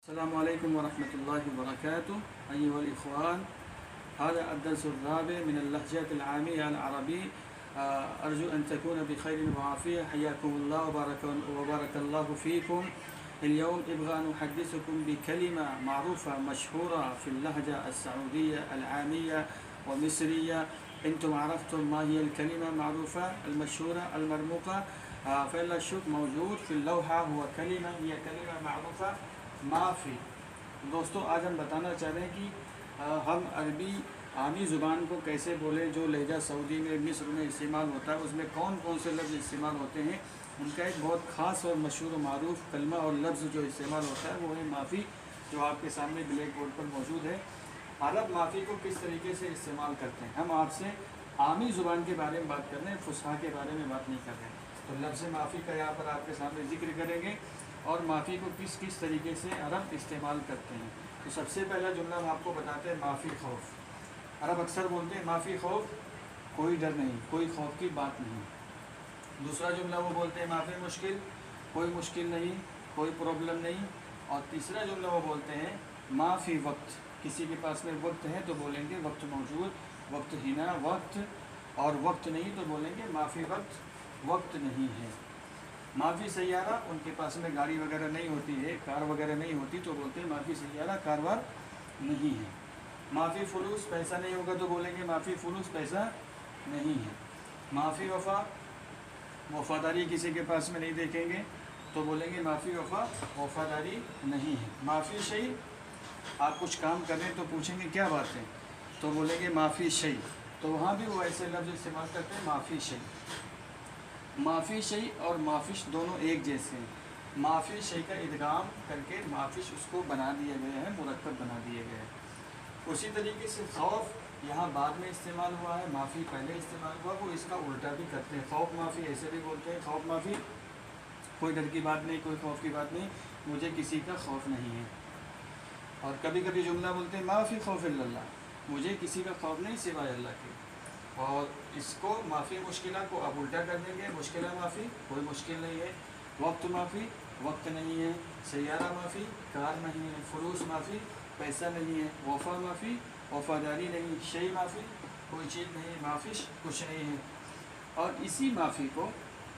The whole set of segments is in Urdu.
السلام عليكم ورحمة الله وبركاته أيها الإخوان. هذا الدرس الرابع من اللهجات العامية العربية. أرجو أن تكون بخير وعافية. حياكم الله وبارك الله فيكم. اليوم أبغى أن أحدثكم بكلمة معروفة مشهورة في اللهجة السعودية العامية ومصرية. أنتم عرفتم ما هي الكلمة المعروفة المشهورة المرموقة. فإن الشك موجود في اللوحة هي كلمة معروفة معافی. دوستو آج ہم بتانا چاہ رہے ہیں کہ ہم عربی عامی زبان کو کیسے بولیں. جو لہجہ سعودی میں مصر میں استعمال ہوتا ہے اس میں کون کون سے لفظ استعمال ہوتے ہیں. ان کا ایک بہت خاص اور مشہور و معروف کلمہ اور لفظ جو استعمال ہوتا ہے وہ ہے معافی، جو آپ کے سامنے بلیک بورڈ پر موجود ہے. عرب معافی کو کس طریقے سے استعمال کرتے ہیں. ہم آپ سے عامی زبان کے بارے میں بات کر رہے ہیں، فصحا کے بارے میں بات نہیں کر رہے ہیں. تو لفظ معافی کا یہاں پر آپ کے سامنے ذکر کریں گے اور معافی کو کس کس طریقے سے عرب استعمال کرتے ہیں. تو سب سے پہلا جملہ ہم آپ کو بتاتے ہیں معافی خوف. عرب اکثر بولتے ہیں معافی خوف، کوئی ڈر نہیں، کوئی خوف کی بات نہیں. دوسرا جملہ وہ بولتے ہیں معافی مشکل، کوئی مشکل نہیں، کوئی پرابلم نہیں. اور تیسرا جملہ وہ بولتے ہیں معافی وقت. کسی کے پاس میں وقت ہے تو بولیں گے وقت موجود، وقت ہینا وقت. اور وقت نہیں تو بولیں گے معافی وقت نہیں ہے. معافی سیارہ، ان کے پاس میں گاڑی وغیرہ نہیں ہوتی ہے، کار وغیرہ نہیں ہوتی تو بولتے ہیں معافی سیارہ کاروبار نہیں ہے. معافی فلوس، پیسہ نہیں ہوگا تو بولیں گے معافی فلوس پیسہ نہیں ہے. معافی وفا، وفاداری کسی کے پاس میں نہیں دیکھیں گے تو بولیں گے معافی وفاداری نہیں ہے. معافی شیء، آپ کچھ کام کر رہے ہیں تو پوچھیں گے کیا بات ہے تو بولیں گے معافی شیء. تو وہاں بھی وہ ایسے لفظ استعمال کرتے ہیں معافی شیء. معافی شیء اور معافش دونوں ایک جیسے ہیں. معافی شیء کا ادغام کر کے معافش اس کو بنا دیے گئے ہیں، مرکب بنا دیے گئے ہیں. اسی طریقے سے خوف یہاں بعد میں استعمال ہوا ہے، معافی پہلے استعمال ہوا. وہ اس کا الٹا بھی کرتے ہیں. خوف معافی ایسے بھی بولتے ہیں خوف معافی، کوئی ڈر کی بات نہیں، کوئی خوف کی بات نہیں، مجھے کسی کا خوف نہیں ہے. اور کبھی کبھی جملہ بولتے ہیں معافی خوف الا اللہ، مجھے کسی کا خوف نہیں سوائے اللہ کے. اور اس کو معافی مشکلہ کو اب الٹا کر دیں گے. مشکلہ معافی، کوئی مشکل نہیں ہے. وقت معافی، وقت نہیں ہے. سیارہ معافی، کار نہیں ہے. فلوس معافی، پیسہ نہیں ہے. وفا معافی، وفاداری نہیں. شیء معافی، کوئی چیز نہیں. معافش، کچھ نہیں ہے. اور اسی معافی کو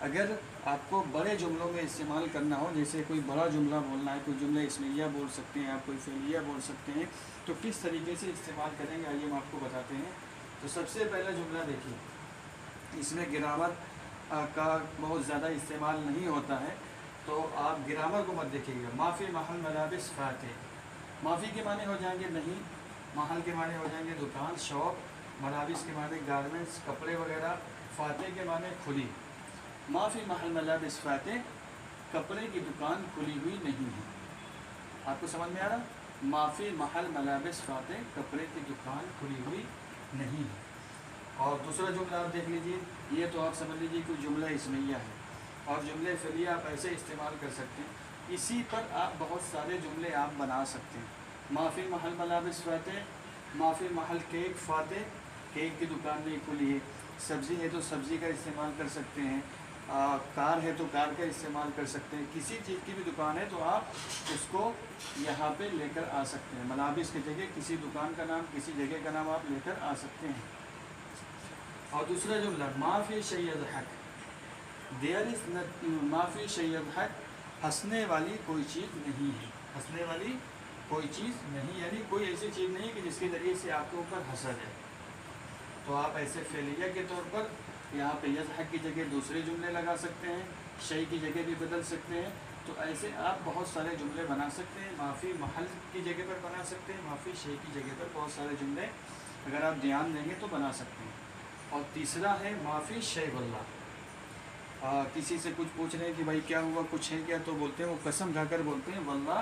اگر آپ کو بڑے جملوں میں استعمال کرنا ہو، جیسے کوئی بڑا جملہ بولنا ہے، کوئی جملہ اسمیہ بول سکتے ہیں آپ، کوئی فعلیہ بول سکتے ہیں، تو کس طریقے سے استعمال کریں گے آئیے ہم آپ کو بتاتے ہیں. تو سب سے پہلا جملہ دیکھیے، اس میں گرامر کا بہت زیادہ استعمال نہیں ہوتا ہے تو آپ گرامر کو مت دیکھیے گا. معافی محل ملابس فاتح، معافی کے معنی ہو جائیں گے نہیں، محل کے معنی ہو جائیں گے دکان شاپ، ملابس کے معنی گارمنٹس کپڑے وغیرہ، فاتح کے معنی کھلی. معافی محل ملابس فاتح، کپڑے کی دکان کھلی ہوئی نہیں ہے. آپ کو سمجھ میں آ رہا؟ معافی محل ملابس فاتح، کپڑے کی دکان کھلی ہوئی نہیں ہے. اور دوسرا جملہ آپ دیکھ لیجئے، یہ تو آپ سمجھ لیجئے کوئی جملہ اسمیہ ہے. اور جملے فعلیہ آپ ایسے استعمال کر سکتے ہیں. اسی پر آپ بہت سارے جملے آپ بنا سکتے ہیں. معافی محل ملابس فاتح، معافی محل کیک فاتح، کیک کی دکان نہیں کھلی ہے. سبزی ہے تو سبزی کا استعمال کر سکتے ہیں. کار ہے تو کار کا استعمال کر سکتے ہیں. کسی چیز کی بھی دکان ہے تو آپ اس کو یہاں پہ لے کر آ سکتے ہیں. ملابس کی جگہ کسی دکان کا نام، کسی جگہ کا نام آپ لے کر آ سکتے ہیں. اور دوسرا جملہ معافی شیء یضحک، دیر از معافی شیء یضحک، ہنسنے والی کوئی چیز نہیں ہے. ہنسنے والی کوئی چیز نہیں، یعنی کوئی ایسی چیز نہیں کہ جس کے ذریعے سے آپ کے اوپر ہنسا جائے. تو آپ ایسے فعلیہ کے طور پر یہاں پہ یضحک کی جگہ دوسرے جملے لگا سکتے ہیں، شیء کی جگہ بھی بدل سکتے ہیں. تو ایسے آپ بہت سارے جملے بنا سکتے ہیں. معافی محل کی جگہ پر بنا سکتے ہیں، معافی شیء کی جگہ پر بہت سارے جملے اگر آپ دھیان دیں گے تو بنا سکتے ہیں. اور تیسرا ہے معافی شیء واللہ. کسی سے کچھ پوچھ رہے ہیں کہ بھائی کیا ہوا، کچھ ہے کیا، تو بولتے ہیں وہ قسم کھا کر بولتے ہیں واللہ،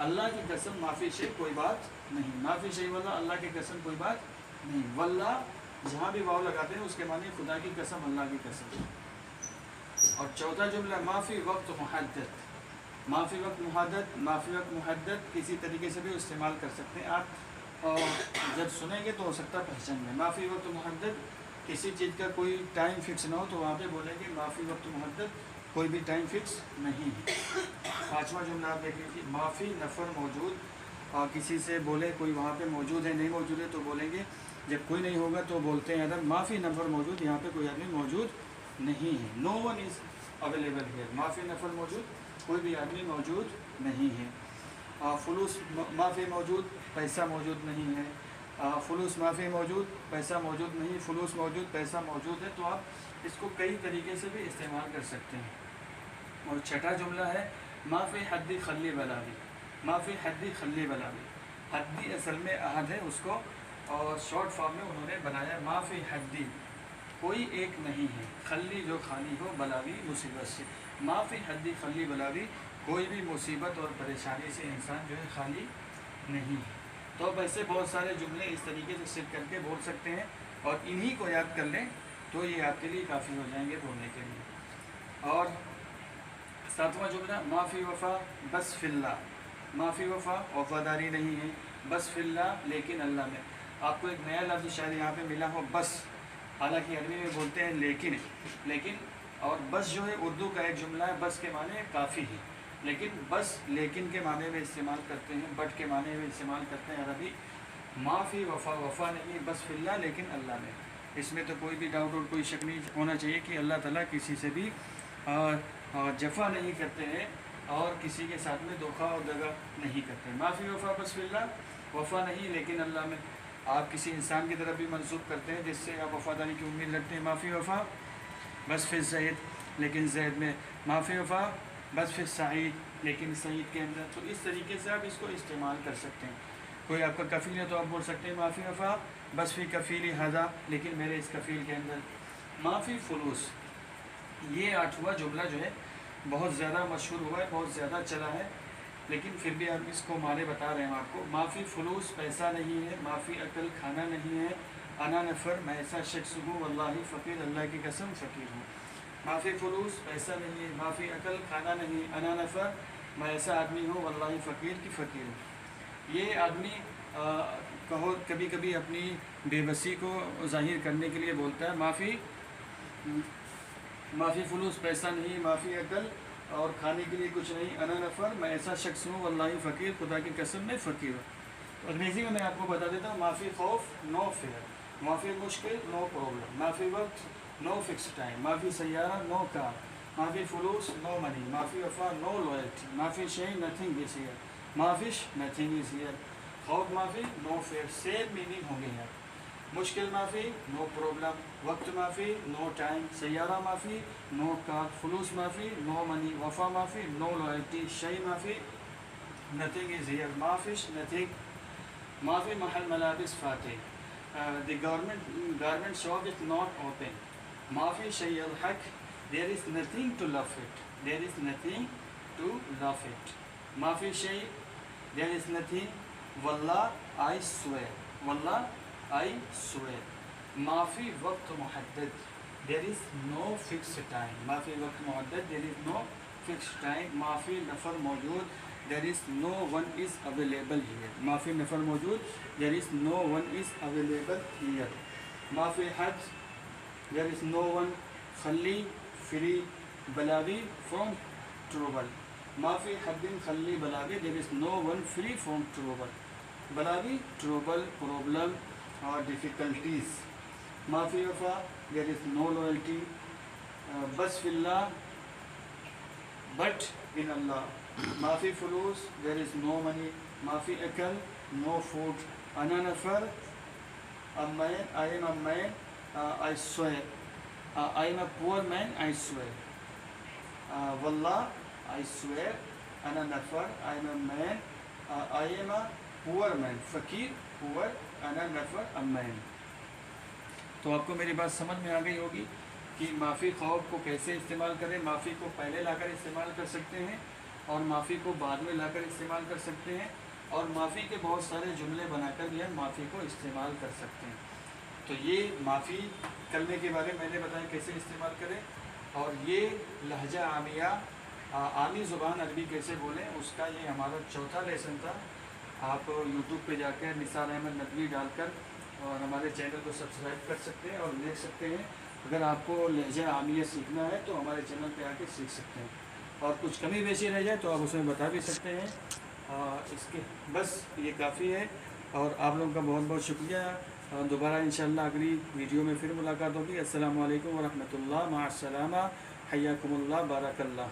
اللہ کی قسم، معافی شیء کوئی بات نہیں. معافی شیء واللہ، اللہ کی قسم کوئی بات نہیں. واللہ جہاں بھی واو لگاتے ہیں اس کے معنی خدا کی قسم، اللہ کی قسم. اور چوتھا جملہ معافی وقت محدد، معافی وقت محدد، معافی وقت محدد کسی طریقے سے بھی استعمال کر سکتے ہیں آپ. اور جب سنیں گے تو ہو سکتا ہے پہچان میں. معافی وقت محدد، کسی چیز کا کوئی ٹائم فکس نہ ہو تو وہاں پہ بولیں گے معافی وقت محدد، کوئی بھی ٹائم فکس نہیں ہے۔ پانچواں جملہ آپ دیکھ لیجیے، معافی نفر موجود، اور کسی سے بولے کوئی وہاں پہ موجود ہے نہیں موجود ہے تو بولیں گے، جب کوئی نہیں ہوگا تو بولتے ہیں ادھر معافی نفر موجود، یہاں پہ کوئی آدمی موجود نہیں ہے، نو ون از اویلیبل ہیئر، معافی نفر موجود، کوئی بھی آدمی موجود نہیں ہے۔ فلوس معافی موجود، پیسہ موجود نہیں ہے، فلوس معافی موجود، پیسہ موجود نہیں، فلوس موجود، پیسہ موجود ہے، تو آپ اس کو کئی طریقے سے بھی استعمال کر سکتے ہیں۔ اور چھٹا جملہ ہے معافی حدی خلی بلاوی، معافی حدی خلی بلاوی، حدی اصل میں عہد ہے اس کو، اور شارٹ فارم میں انہوں نے بنایا معافی حدی، کوئی ایک نہیں ہے، خلی جو خالی ہو، بلاوی مصیبت سے، معافی حدی خلی بلاوی، کوئی بھی مصیبت اور پریشانی سے انسان جو ہے خالی نہیں ہے۔ تو اب ایسے بہت سارے جملے اس طریقے سے سیٹ کر کے بول سکتے ہیں، اور انہی کو یاد کر لیں تو یہ آپ کے لیے کافی ہو جائیں گے بولنے کے لیے۔ اور ساتواں جملہ معافی وفا بس فی اللہ، معافی وفا وفاداری نہیں ہے، بس فی اللہ لیکن اللہ میں۔ آپ کو ایک نیا لفظ شاید یہاں پہ ملا ہو، بس، حالانکہ عربی میں بولتے ہیں لیکن اور بس جو ہے اردو کا ایک جملہ ہے، بس کے معنی کافی ہے، لیکن بس لیکن کے معنی میں استعمال کرتے ہیں، بٹ کے معنی میں استعمال کرتے ہیں عربی۔ معافی وفا، وفا نہیں بس فی اللہ لیکن اللہ میں، اس میں تو کوئی بھی ڈاؤٹ اور کوئی شک نہیں ہونا چاہیے کہ اللہ تعالیٰ کسی سے بھی جفا نہیں کرتے ہیں، اور کسی کے ساتھ میں دھوکہ اور دغا نہیں کرتے۔ معافی وفا بس فی اللہ، وفا نہیں لیکن اللہ میں۔ آپ کسی انسان کی طرف بھی منسوب کرتے ہیں جس سے آپ وفاداری کی امید رکھتے ہیں، معافی وفا بس فی زید لیکن زید میں، معافی وفا بس فی سعید لیکن سعید کے اندر۔ تو اس طریقے سے آپ اس کو استعمال کر سکتے ہیں۔ کوئی آپ کا کفیل ہے تو آپ بول سکتے ہیں معافی وفا بس فی کفیلی ھذا، لیکن میرے اس کفیل کے اندر۔ معافی فلوس، یہ آٹھواں جملہ جو ہے بہت زیادہ مشہور ہوا ہے، بہت زیادہ چلا ہے، لیکن پھر بھی ہم اس کو معنی بتا رہے ہیں آپ کو۔ معافی فلوس، پیسہ نہیں ہے، معافی عقل، کھانا نہیں ہے، انا نفر، میں ایسا شخص ہوں، واللہ فقیر، اللہ کی قسم فقیر ہوں۔ معافی فلوس، پیسہ نہیں ہے، معافی عقل، کھانا نہیں، انا نفر، میں ایسا آدمی ہوں، واللہ فقیر کی فقیر ہوں۔ یہ آدمی کہو کبھی کبھی اپنی بے بسی کو ظاہر کرنے کے لیے بولتا ہے، معافی فلوس، پیسہ نہیں، معافی عقل اور کھانے کے لیے کچھ نہیں، انا نفر، میں ایسا شخص ہوں، واللہ فقیر، خدا کی قسم میں فقیر ہوں۔ انگریزی میں آپ کو بتا دیتا ہوں، معافی خوف، نو فیئر، معافی مشکل، نو پرابلم، معافی وقت، نو فکس ٹائم، معافی سیارہ، نو کار، معافی فلوس، نو منی، معافی وفا، نو لوئلٹی، معافی شے، نتھنگ از ہیئر، معافش، نتھنگ از ہیئر، خوف معافی، نو فیئر، سیم میننگ ہوں گے یہاں۔ مشکل معافی، نو پرابلم، وقت معافی، نو ٹائم، سیارہ معافی، نو کار، فلوس معافی، نو منی، وفا معافی، نو لوئلٹی، شے معافی، نتھنگ از ہیئر، معافش، نتھنگ، معافی محل ملابس فاتح، the garment shop is not open، معافی شیء الحق، there is nothing to laugh at، there is nothing to laugh at، معافی شیء، there is nothing، واللہ I swear، واللہ I swear، معافی وقت محدد، there is no fixed time، معافی وقت محدد، there is no fixed time، معافی نفر موجود، there is no one is available here، معافی نفر موجود، there is no one is available here، معافی حد، there is no one، خلی، free، بلاوی from trouble، معافی حد خلی بلاوی، there is no one free from trouble، بلاوی trouble، problem اور difficulties، معافی وفا، there is no loyalty، بس فی اللہ، but in Allah، معافی floss, there is no money، معافی عقل، no food، انا نفر، a man، I am a man، I swear، I am a poor man، I swear، واللہ I swear، انا نفر، I am a man، I am a poor man، فقیر، poor، انا نفر، a man۔ تو آپ کو میری بات سمجھ میں آ گئی ہوگی کہ معافی خوف کو کیسے استعمال کریں، معافی کو پہلے لا کر استعمال کر سکتے ہیں، اور معافی کو بعد میں لا کر استعمال کر سکتے ہیں، اور معافی کے بہت سارے جملے بنا کر بھی ہم معافی کو استعمال کر سکتے ہیں۔ تو یہ معافی کلمے کے بارے میں نے بتایا کیسے استعمال کریں، اور یہ لہجہ عامیہ، عامی زبان عربی کیسے بولیں، اس کا یہ ہمارا چوتھا لیسن تھا۔ آپ یوٹیوب پہ جا کر نثار احمد ندوی ڈال کر اور ہمارے چینل کو سبسکرائب کر سکتے ہیں اور دیکھ سکتے ہیں اگر آپ کو لہجہ عامیہ سیکھنا ہے تو ہمارے چینل پہ آ کے سیکھ سکتے ہیں، اور کچھ کمی بیشی رہ جائے تو آپ اس میں بتا بھی سکتے ہیں۔ اس کے بس یہ کافی ہے، اور آپ لوگوں کا بہت بہت شکریہ۔ دوبارہ انشاءاللہ اگلی ویڈیو میں پھر ملاقات ہوگی۔ السلام علیکم ورحمۃ اللہ، مع السلامہ، حیاکم اللہ، بارک اللہ۔